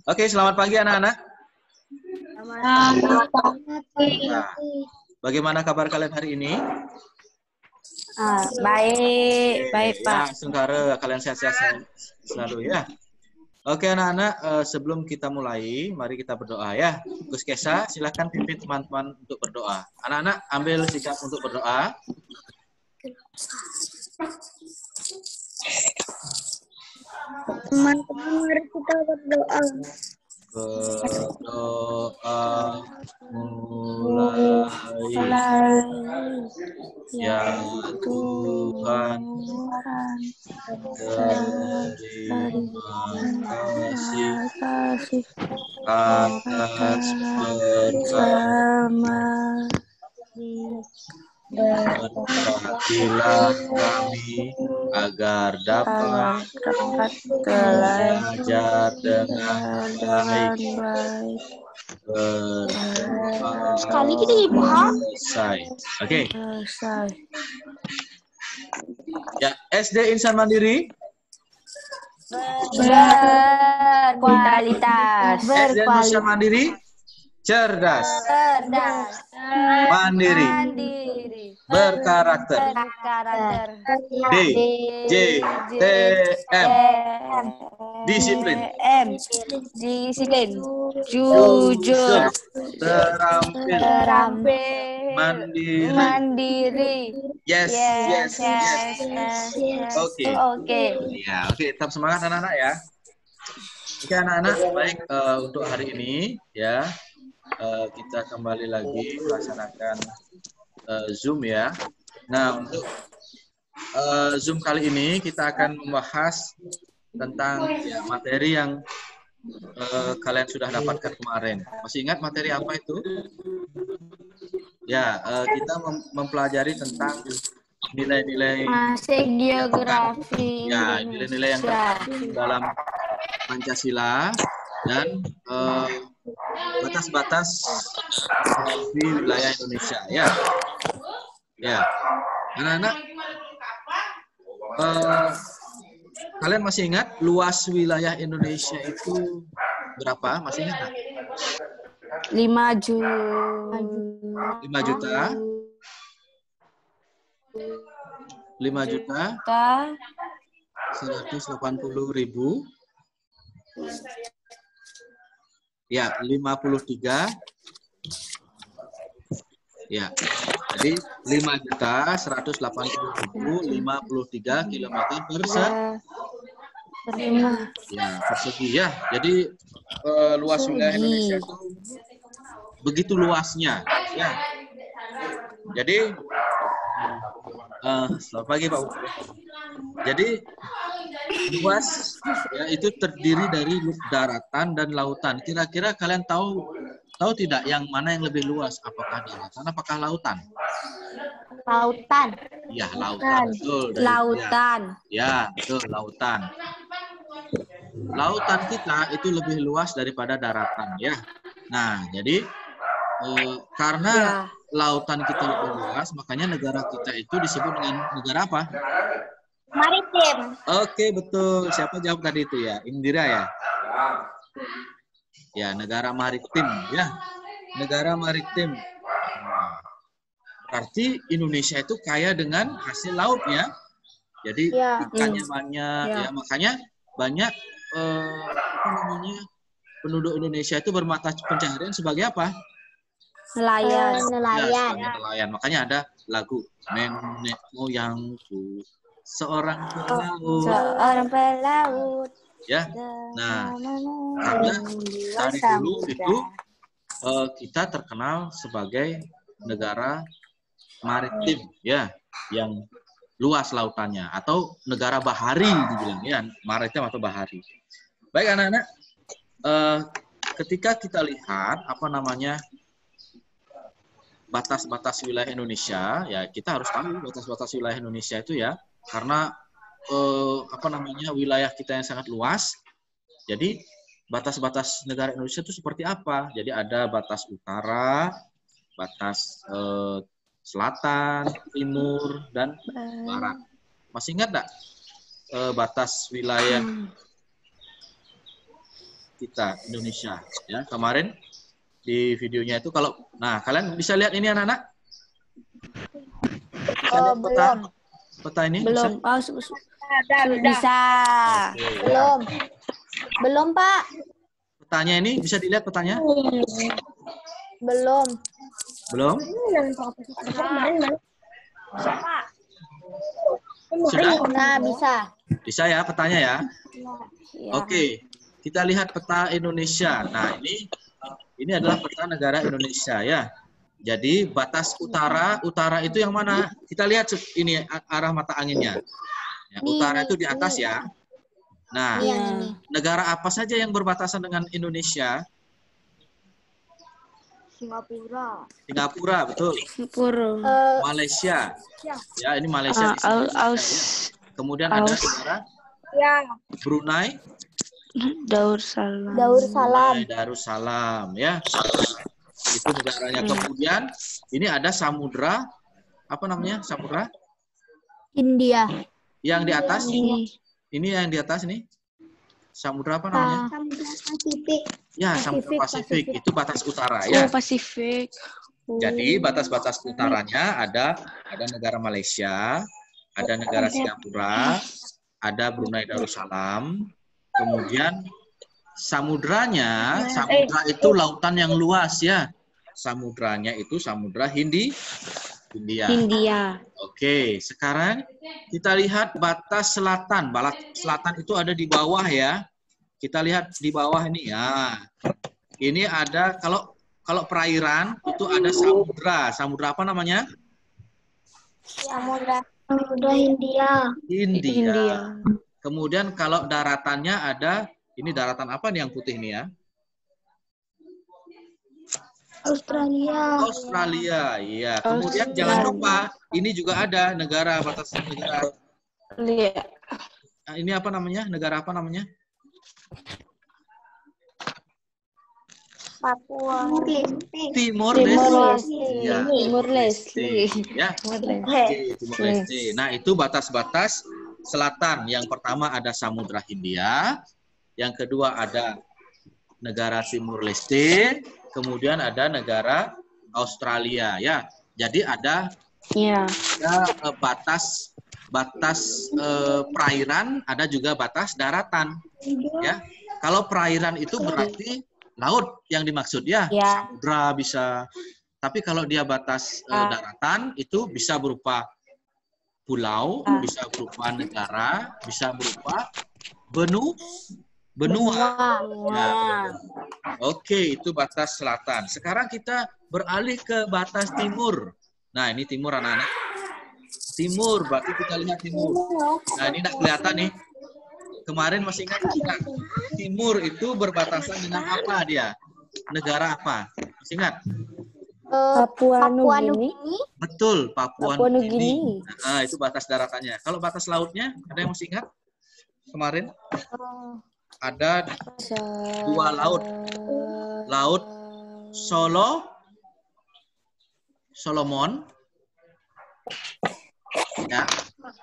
Oke, selamat pagi anak-anak. Selamat pagi. Nah, bagaimana kabar kalian hari ini? Baik, baik Pak. Ya, sengsara kalian sehat-sehat selalu ya. Oke anak-anak, sebelum kita mulai, mari kita berdoa ya. Gus Kesa, silakan pimpin teman-teman untuk berdoa. Anak-anak ambil sikap untuk berdoa. Teman-teman, mari kita berdoa. Berdoa mulai. Ya Tuhan, terima kasih atas berkat. Berkatilah kami agar dapat belajar dengan baik. Sekali kita dipaham. Selesai. Oke. Ya, SD Insan Mandiri. Berkualitas. SD Insan Mandiri. Cerdas. Mandiri. Berkarakter. D. J. T. M. Disiplin. Jujur. Terampil. Mandiri. Yes. Oke. Ya, oke. Tetap semangat anak-anak ya. Oke anak-anak, baik untuk hari ini ya kita kembali lagi melaksanakan Zoom ya. Nah untuk Zoom kali ini kita akan membahas tentang ya, materi yang kalian sudah dapatkan kemarin. Masih ingat materi apa itu? Ya, kita mempelajari tentang nilai-nilai geografi. Ya, nilai-nilai yang terkandung dalam Pancasila dan batas-batas geografi wilayah Indonesia. Ya, anak-anak, kalian masih ingat luas wilayah Indonesia itu berapa? Masih ingat nggak? 5 juta. 5 juta. 5 juta 180.000. Ya, 53. Ya. Jadi 5.180.053 km persegi ya. Jadi luas wilayah Indonesia itu begitu luasnya ya. Jadi selamat pagi Pak. Jadi luas ya itu terdiri dari daratan dan lautan. Kira-kira kalian tahu tidak yang mana yang lebih luas? Apakah daratan, apakah lautan? Lautan. Ya, lautan. Betul. Lautan. Ya, betul, lautan. Lautan kita itu lebih luas daripada daratan ya. Nah, jadi karena lautan kita lebih luas, makanya negara kita itu disebut dengan negara apa? Maritim. Oke, betul. Siapa jawab tadi itu ya? Indira ya? Ya, negara maritim ya. Negara maritim. Berarti Indonesia itu kaya dengan hasil laut ya. Jadi ikannya banyak ya, makanya banyak penduduk Indonesia itu bermata pencaharian sebagai apa? Nelayan. Ya, sebagai nelayan. Makanya ada lagu Nenek Moyangku seorang pelaut. Ya. Nah, karena dari dulu itu kita terkenal sebagai negara maritim ya, yang luas lautannya atau negara bahari dibilang ya, maritim atau bahari. Baik anak-anak, ketika kita lihat batas-batas wilayah Indonesia ya, kita harus tahu batas-batas wilayah Indonesia itu ya, karena wilayah kita yang sangat luas. Jadi batas-batas negara Indonesia itu seperti apa? Jadi ada batas utara, batas selatan, timur, dan barat. Masih ingat nggak batas wilayah kita Indonesia. Ya, kemarin di videonya itu kalian bisa lihat ini anak-anak? Bisa lihat peta ini? Belum. Bisa? Bisa. Oke, Belum. Belum, Pak. Petanya ini bisa dilihat petanya? Belum. Belum? Sudah? Nah, bisa. Bisa ya petanya ya? Ya. Oke, kita lihat peta Indonesia. Nah, ini adalah peta negara Indonesia ya. Jadi batas utara itu yang mana? Kita lihat ini arah mata anginnya. Ya, utara itu di atas ya. Nah, negara apa saja yang berbatasan dengan Indonesia? Singapura, betul. Malaysia. Ya, ini Malaysia. Kemudian ada negara Brunei. Darussalam ya. Itu negaranya. Kemudian ini ada samudra, apa namanya? Samudra? India. Yang di atas? Ini yang di atas nih. Samudra apa namanya? Samudra Pasifik. Ya, Samudra Pasifik. Itu batas utara ya. Pasifik. Jadi batas-batas utaranya ada negara Malaysia, ada negara Singapura, ada Brunei Darussalam. Kemudian samudra itu lautan yang luas ya. Samudranya itu Samudra Hindia. Oke, sekarang kita lihat batas selatan. Batas selatan itu ada di bawah ya. Kita lihat di bawah ini ya. Ini ada kalau perairan itu ada samudra. Samudra apa namanya? Samudra Hindia. Kemudian kalau daratannya ada, ini daratan apa nih yang putih nih ya? Australia, iya. Kemudian jangan lupa, ini juga ada batas negara. Ini apa namanya? Negara apa namanya? Papua. Timur Leste. Ya. Timur Leste. Ya. Oke, Timur Leste. Nah, itu batas-batas selatan. Yang pertama ada Samudra Hindia, yang kedua ada negara Timur Leste, kemudian ada negara Australia ya. Jadi ada batas perairan, ada juga batas daratan ya. Kalau perairan itu berarti laut yang dimaksud ya. Samudra bisa. Tapi kalau dia batas daratan itu bisa berupa pulau, bisa berupa negara, bisa berupa benua. Ya, oke, itu batas selatan. Sekarang kita beralih ke batas timur. Nah, ini timur anak-anak. Timur, berarti kita lihat timur. Nah, ini tidak kelihatan nih. Kemarin masih ingat tidak? Timur itu berbatasan dengan apa dia? Negara apa? Masih ingat? Papua Nugini. Betul, Papua Nugini. Nah, itu batas daratannya. Kalau batas lautnya, ada yang masih ingat? Kemarin? Ada 2 laut. Laut Solomon. Ya.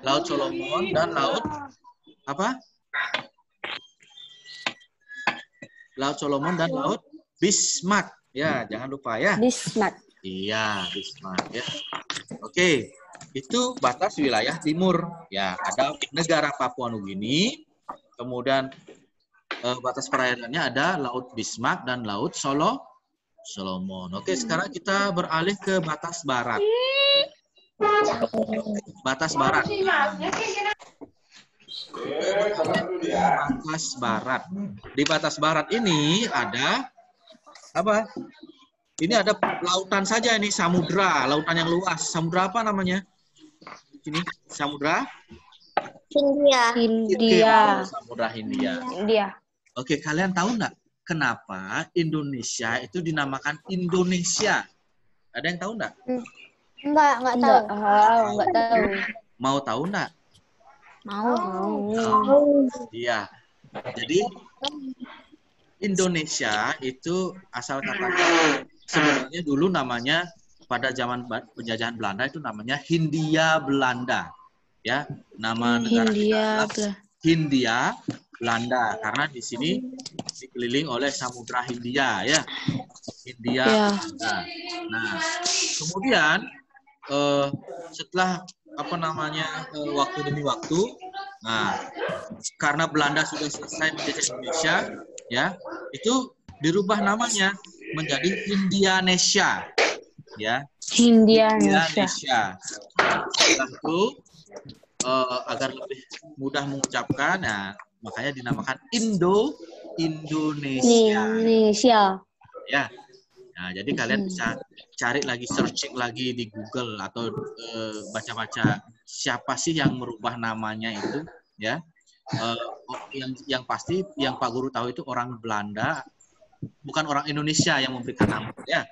Laut Solomon dan laut apa? Laut Solomon dan laut Bismarck. Ya, jangan lupa ya. Bismarck. Iya, Bismarck ya. Oke, itu batas wilayah timur. Ya, ada negara Papua Nugini. Kemudian batas perairannya ada Laut Bismarck dan Laut Solomon. Oke, sekarang kita beralih ke batas barat. Batas barat. Batas barat. Di batas barat ini ada apa? Ini ada lautan saja ini, samudra, lautan yang luas. Samudra apa namanya? Ini samudra Hindia. Samudra Hindia. Oke, kalian tahu nggak kenapa Indonesia itu dinamakan Indonesia? Ada yang tahu nggak? Enggak tahu. Enggak tahu. Mau tahu nggak? Mau. Iya. Jadi Indonesia itu asal katanya sebenarnya dulu namanya pada zaman penjajahan Belanda itu namanya Hindia Belanda. Ya, nama negara kita adalah Hindia. Belanda karena di sini dikeliling oleh Samudra Hindia ya. Hindia. Ya. Nah, kemudian setelah waktu demi waktu, nah karena Belanda sudah selesai menjajah Indonesia, ya itu dirubah namanya menjadi Indianesia, ya. Indianesia. Setelah itu agar lebih mudah mengucapkan, nah makanya dinamakan Indonesia. Ya. Nah, jadi kalian bisa cari lagi, searching lagi di Google atau baca-baca siapa sih yang merubah namanya itu, ya. Yang pasti yang Pak Guru tahu itu orang Belanda, bukan orang Indonesia yang memberikan nama, ya.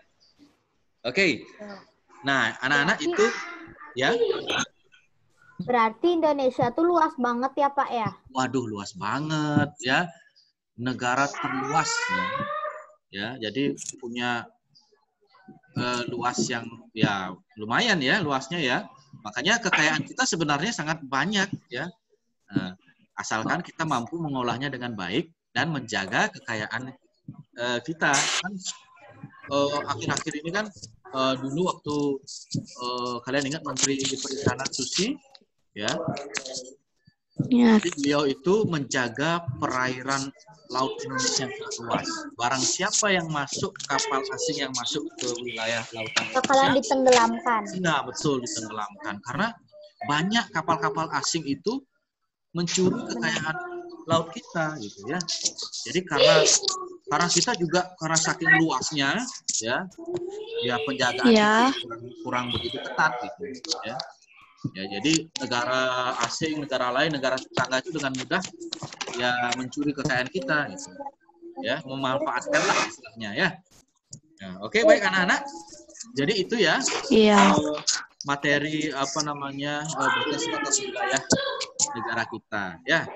Oke. Nah, anak-anak itu, ya. Berarti Indonesia tuh luas banget ya Pak ya? Waduh, luas banget ya. Negara terluas ya. Jadi punya luas yang ya lumayan ya luasnya ya. Makanya kekayaan kita sebenarnya sangat banyak ya. Asalkan kita mampu mengolahnya dengan baik dan menjaga kekayaan kita. Kan akhir-akhir ini kan dulu waktu kalian ingat Menteri Perikanan Susi ya. Jadi beliau itu menjaga perairan laut Indonesia yang luas. Barang siapa yang masuk, kapal asing yang masuk ke wilayah lautan Indonesia, bakalan ditenggelamkan. Nah, betul, ditenggelamkan. Karena banyak kapal-kapal asing itu mencuri kekayaan laut kita, gitu ya. Jadi karena kita juga karena saking luasnya, ya penjagaan kurang begitu ketat, gitu, ya. Ya, jadi negara asing, negara lain, negara tetangga itu dengan mudah ya mencuri kekayaan kita, gitu. Ya, memanfaatkan lah istilahnya ya. Nah, oke, baik anak-anak. Jadi itu ya. Iya. Materi batas wilayah negara kita, ya.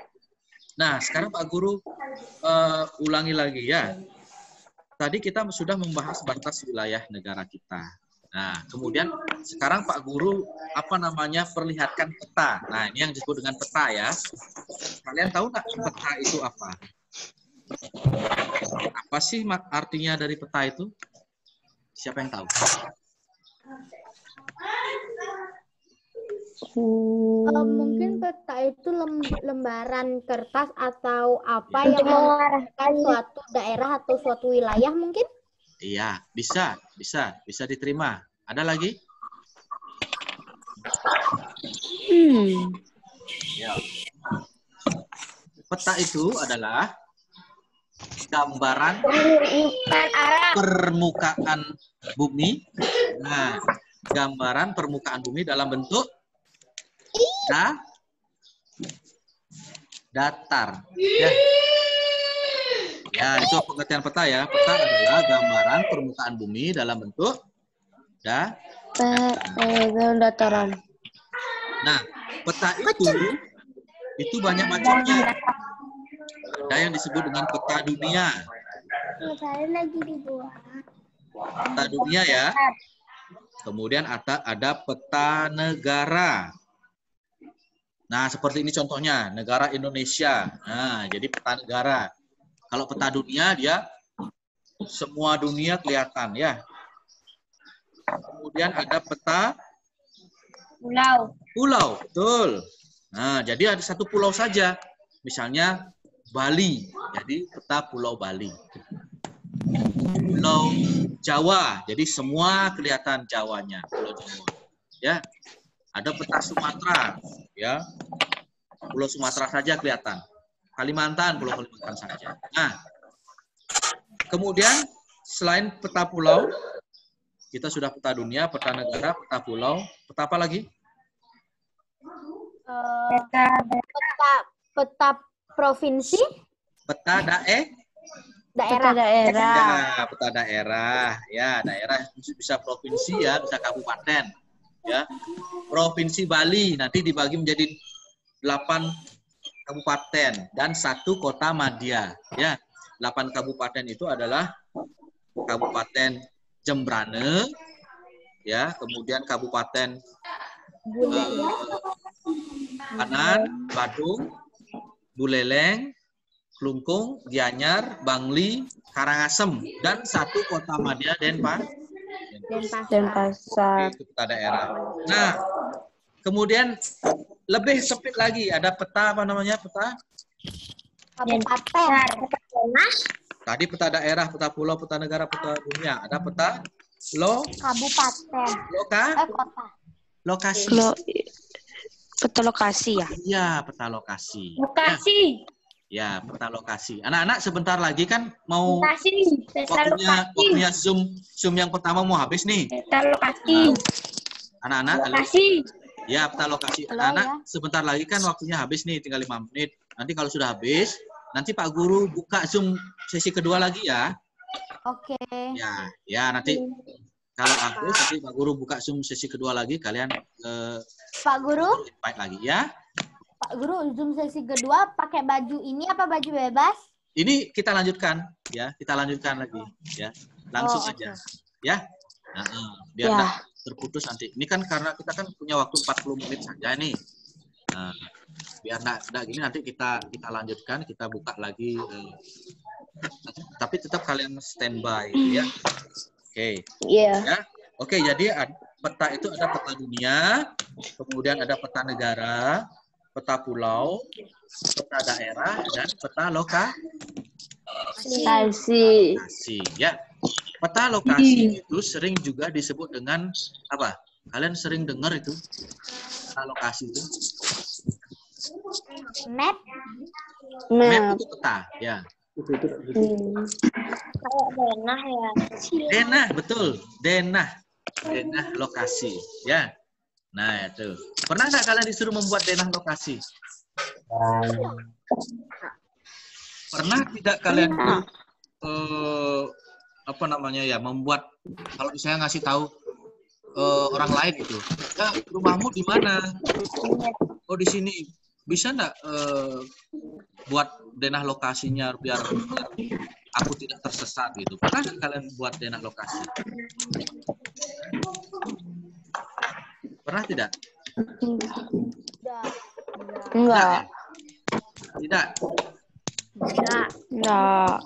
Nah, sekarang Pak Guru ulangi lagi ya. Tadi kita sudah membahas batas wilayah negara kita. Nah, kemudian sekarang Pak Guru perlihatkan peta. Nah, ini yang disebut dengan peta ya. Kalian tahu nggak peta itu apa? Apa sih artinya dari peta itu? Siapa yang tahu? Mungkin peta itu lembaran kertas atau apa yang mengarahkan suatu daerah atau suatu wilayah mungkin? Iya, bisa diterima. Ada lagi? Ya. Peta itu adalah gambaran permukaan bumi. Nah, gambaran permukaan bumi dalam bentuk datar. Ya, itu pengertian peta ya. Peta adalah gambaran permukaan bumi dalam bentuk dataran. Nah, peta itu banyak macamnya. Ada yang disebut dengan peta dunia. Peta dunia ya. Kemudian ada peta negara. Nah, seperti ini contohnya, negara Indonesia. Nah, jadi peta negara. Kalau peta dunia, dia semua dunia kelihatan ya. Kemudian ada peta pulau. Betul. Nah, jadi ada satu pulau saja. Misalnya Bali. Jadi peta Pulau Bali. Pulau Jawa. Jadi semua kelihatan Jawanya. Pulau Jawa. Ya. Ada peta Sumatera. Ya. Pulau Sumatera saja kelihatan. Kalimantan, Pulau Kalimantan saja. Nah, kemudian selain peta pulau, kita sudah peta dunia, peta negara, peta pulau, peta apa lagi? Peta provinsi? Peta daerah. Ya, peta daerah. Ya, daerah bisa provinsi ya, bisa kabupaten. Ya. Provinsi Bali nanti dibagi menjadi 8 kabupaten dan 1 kota madya. Ya, 8 kabupaten itu adalah Kabupaten Jembrane, ya, kemudian Kabupaten Kanan, Badung, Buleleng, Klungkung, Gianyar, Bangli, Karangasem, dan satu kota madya Denpasar. Itu peta daerah. Nah, kemudian lebih sempit lagi, ada peta apa namanya peta? Kabupaten. Tadi peta daerah, peta pulau, peta negara, peta dunia. Ada peta Kabupaten. Kota. Lokasi. Peta lokasi ya? Iya, peta lokasi. Lokasi. Ya, peta lokasi. Anak-anak sebentar lagi kan mau Lokasi. waktunya Zoom yang pertama mau habis nih. Peta lokasi. Anak-anak, Lokasi. ya peta lokasi. Halo, Anak-anak ya. sebentar lagi kan waktunya habis nih, tinggal 5 menit. Nanti kalau sudah habis, nanti Pak Guru buka Zoom sesi kedua lagi ya. Oke. Ya nanti kalau habis nanti Pak Guru buka Zoom sesi kedua lagi, kalian Pak Guru, invite lagi ya. Pak Guru, Zoom sesi kedua pakai baju ini apa baju bebas? Ini kita lanjutkan ya, kita lanjutkan lagi ya. Langsung aja. Ya. Biar enggak terputus nanti. Ini kan karena kita kan punya waktu 40 menit saja nih. Nah, biar enggak gini nanti kita lanjutkan, kita buka lagi tapi tetap kalian standby ya. Oke. Iya. Ya. Oke, jadi peta itu ada peta dunia, kemudian ada peta negara, peta pulau, peta daerah, dan peta lokasi. Ya. Peta lokasi itu sering juga disebut dengan apa? Kalian sering dengar itu? Peta lokasi itu? Map. Map itu peta, ya. Kayak denah ya. Denah, betul. Denah lokasi, ya. Nah, itu. Pernah nggak kalian disuruh membuat denah lokasi? Pernah tidak kalian apa namanya ya, membuat, kalau misalnya ngasih tahu orang lain itu, ya rumahmu di mana? Oh di sini. Bisa nggak buat denah lokasinya biar aku tidak tersesat gitu? Pernah nggak kalian buat denah lokasi? Pernah tidak? Enggak. Tidak. Enggak.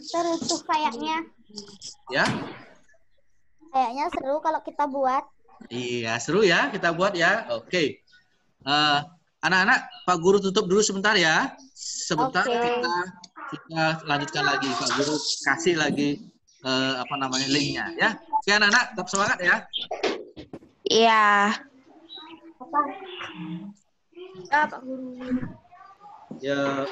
Seru tuh kayaknya. Ya? Kayaknya seru kalau kita buat. Iya, seru ya kita buat ya. Oke. Anak-anak, Pak Guru tutup dulu sebentar ya. Sebentar kita lanjutkan lagi. Pak Guru kasih lagi apa namanya linknya ya. Oke anak-anak, tetap semangat ya. Iya. Pak Guru. Ya.